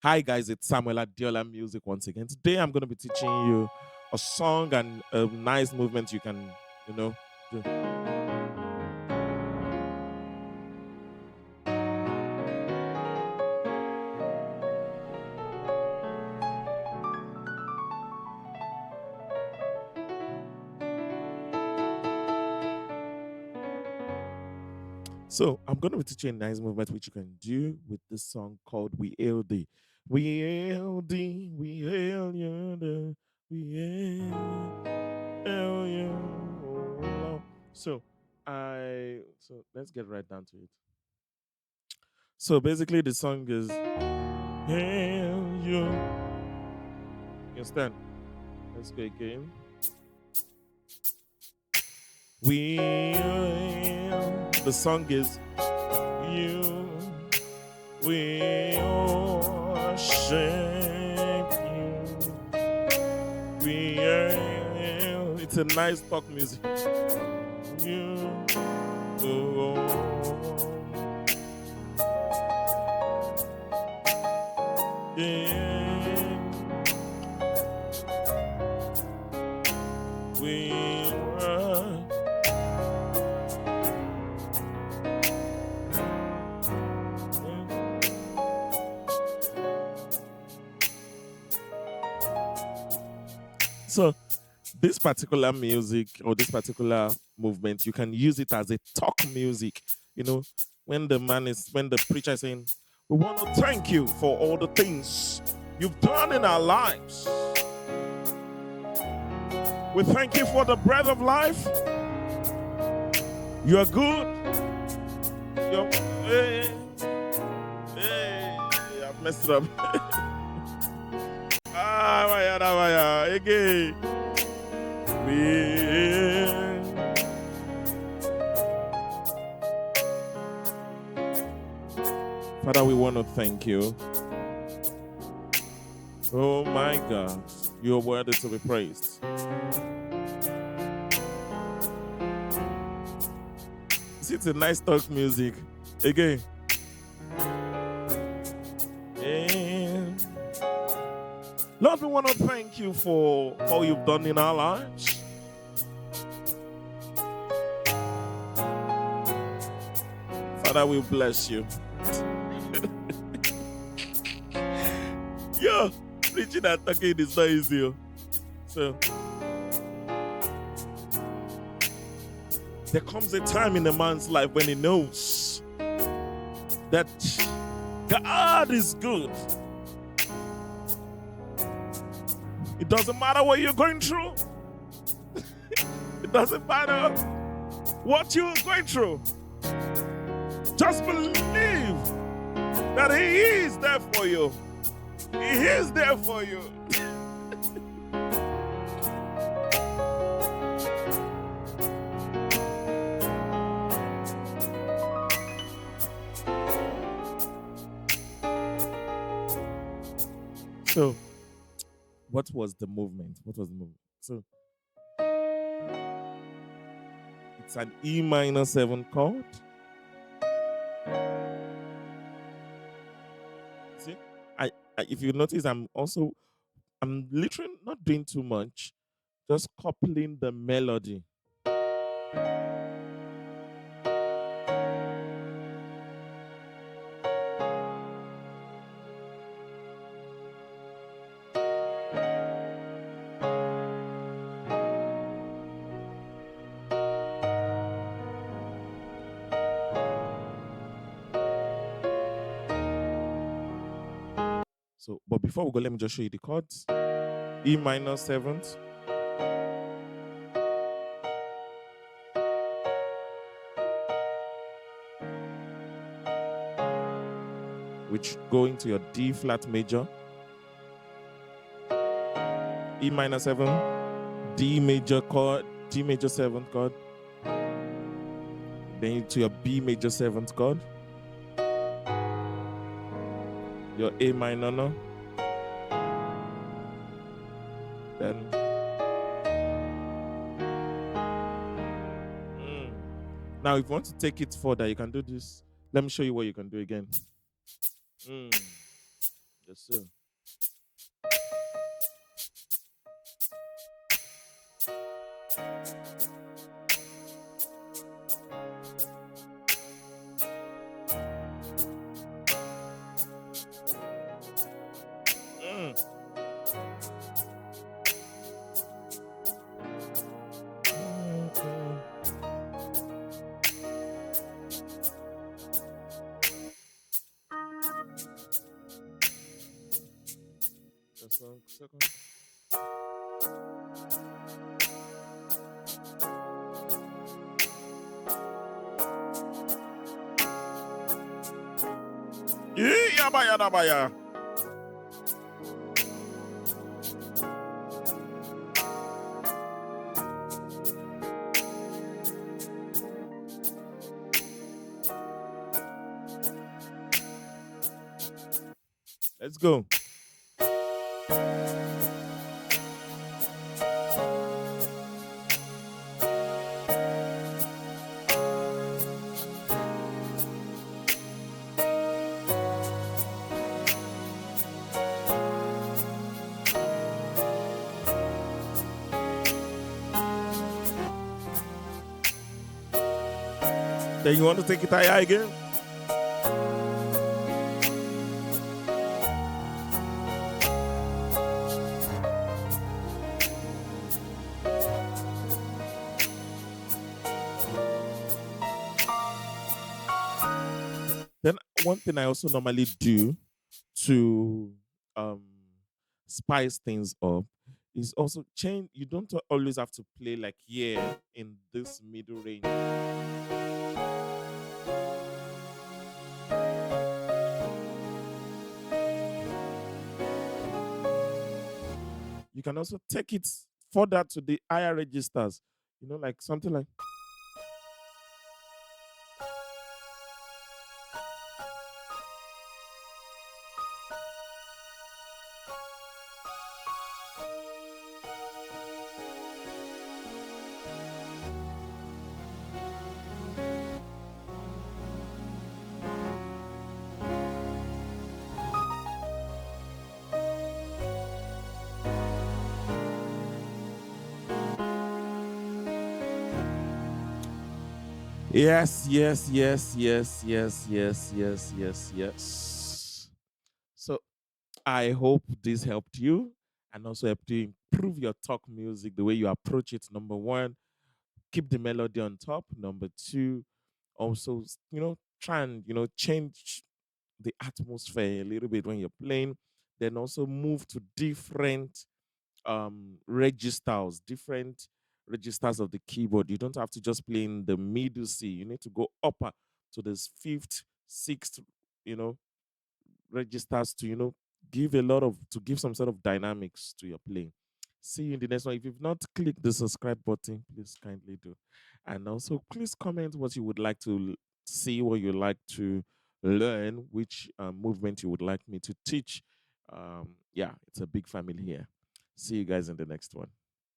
Hi guys, it's Samuel Adiola Music once again. Today I'm going to be teaching you a song and a nice movement you can, you know, do. So I'm going to be teaching a nice movement which you can do with this song called We Hail Thee. We hail thee, we hail you, we hail you. Oh Lord. So let's get right down to it. So basically the song is Hail you. You understand? Let's go again. We the song is you. We worship you. We it's a nice talk music. You. Yeah. We So this particular music or this particular movement, you can use it as a talk music. You know, when the preacher is saying, "We want to thank you for all the things you've done in our lives. We thank you for the breath of life. You are good. Hey, I've messed it up. Again. Father, we want to thank you. Oh my God, you are worthy to be praised. It's a nice talk music. Again. And Lord, we want to thank you for all you've done in our lives. Father, we bless you. Yo, preaching and talking is not easy. So, there comes a time in a man's life when he knows that God is good. It doesn't matter what you're going through. It doesn't matter what you're going through. Just believe that He is there for you. He is there for you. So, what was the movement? So, it's an E minor 7 chord. See, if you notice, I'm literally not doing too much, just coupling the melody. So, but before we go, let me just show you the chords. E minor 7th, which go into your D flat major, E minor 7, D major chord, D major 7th chord, then into your B major 7th chord, your A minor, no? Then now if you want to take it further, you can do this. Let me show you what you can do again. Yes, sir. Mm. Mm. Just one second. Yeah, yabaya, dabaya. Let's go. Then you want to take it higher again? Then one thing I also normally do to um spice things up is also change. You don't always have to play like here in this middle range. You can also take it further to the higher registers. You know, like something like yes, yes, yes, yes, yes, yes, yes, yes, yes. So I hope this helped you and also helped you improve your talk music, the way you approach it. Number one, keep the melody on top. Number two, also, try and, change the atmosphere a little bit when you're playing. Then also move to different registers, different registers of the keyboard. You don't have to just play in the middle C. You need to go upper to this fifth, sixth, you know, registers to give some sort of dynamics to your playing. See you in the next one. If you've not clicked the subscribe button, please kindly do. And also please comment what you would like to see, what you like to learn, which movement you would like me to teach. Yeah, it's a big family here. See you guys in the next one.